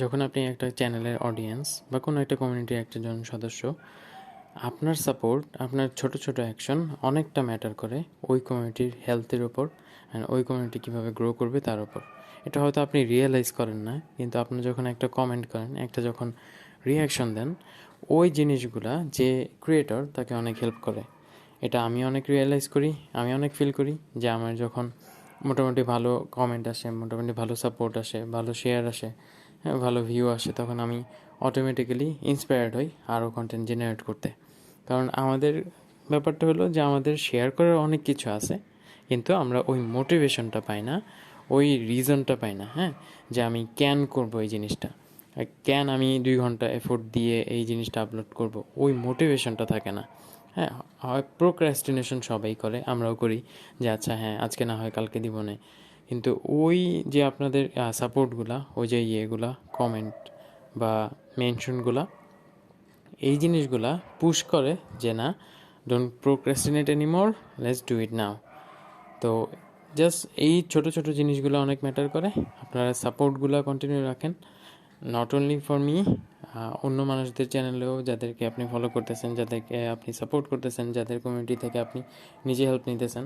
যখন আপনি একটা চ্যানেলের অডিয়েন্স বা কোনো একটা কমিউনিটির একজন সদস্য, আপনার সাপোর্ট, আপনার ছোট ছোট অ্যাকশন অনেকটা ম্যাটার করে ওই কমিউনিটির হেলথের ওপর অ্যান্ড ওই কমিউনিটি কীভাবে গ্রো করবে তার ওপর। এটা হয়তো আপনি রিয়েলাইজ করেন না, কিন্তু আপনি যখন একটা কমেন্ট করেন, একটা যখন রিয়াকশন দেন, ওই জিনিসগুলা যে ক্রিয়েটর তাকে অনেক হেল্প করে। এটা আমি অনেক রিয়েলাইজ করি, আমি অনেক ফিল করি যে আমার যখন মোটামুটি ভালো কমেন্ট আসে, মোটামুটি ভালো সাপোর্ট আসে, ভালো শেয়ার আসে, হ্যাঁ, ভালো ভিউ আসে, তখন আমি অটোমেটিক্যালি ইন্সপায়ার্ড হই আরও কন্টেন্ট জেনারেট করতে। কারণ আমাদের ব্যাপারটা হলো যে আমাদের শেয়ার করার অনেক কিছু আছে, কিন্তু আমরা ওই মোটিভেশনটা পাই না, ওই রিজনটা পাই না, হ্যাঁ, যে আমি ক্যান করবো এই জিনিসটা, ক্যান আমি 2 ঘন্টা এফোর্ট দিয়ে এই জিনিসটা আপলোড করব, ওই মোটিভেশনটা থাকে না। হ্যাঁ, হয় প্রোক্রাস্টিনেশন সবাই করে, আমরাও করি, যে আচ্ছা হ্যাঁ আজকে না হয় কালকে দিব না। কিন্তু ওই যে আপনাদের সাপোর্টগুলা, ওই যে ইয়েগুলা, কমেন্ট বা মেনশনগুলা, এই জিনিসগুলা পুশ করে যে না, don't procrastinate anymore, let's do it now. তো জাস্ট এই ছোট ছোট জিনিসগুলো অনেক ম্যাটার করে। আপনারা সাপোর্টগুলো কন্টিনিউ রাখেন, নট অনলি ফর মি, অন্য মানুষদের চ্যানেলেও যাদেরকে আপনি ফলো করতেছেন, যাদেরকে আপনি সাপোর্ট করতেছেন, যাদের কমিউনিটি থেকে আপনি নিজে হেল্প নিতেছেন,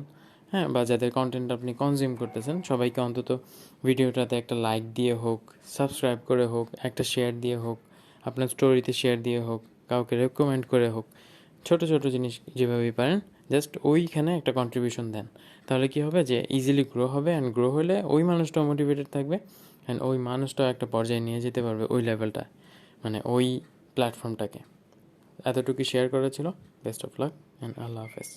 হ্যাঁ, বা যাদের কন্টেন্ট আপনি কনজিউম করতেছেন, সবাইকে অন্তত ভিডিওটাতে একটা লাইক দিয়ে হোক, সাবস্ক্রাইব করে হোক, একটা শেয়ার দিয়ে হোক, আপনার স্টোরিতে শেয়ার দিয়ে হোক, কাউকে রেকমেন্ড করে হোক, ছোট ছোট জিনিস যেভাবেই পারেন জাস্ট ওইখানে একটা কন্ট্রিবিউশন দেন। তাহলে কি হবে, যে ইজিলি গ্রো হবে, অ্যান্ড গ্রো হলে ওই মানুষটাও মোটিভেটেড থাকবে, অ্যান্ড ওই মানুষটাও একটা পর্যায়ে নিয়ে যেতে পারবে ওই লেভেলটা, মানে ওই প্ল্যাটফর্মটাকে। এতটুকু শেয়ার করা ছিল। বেস্ট অফ লাক অ্যান্ড আল্লাহ হাফেজ।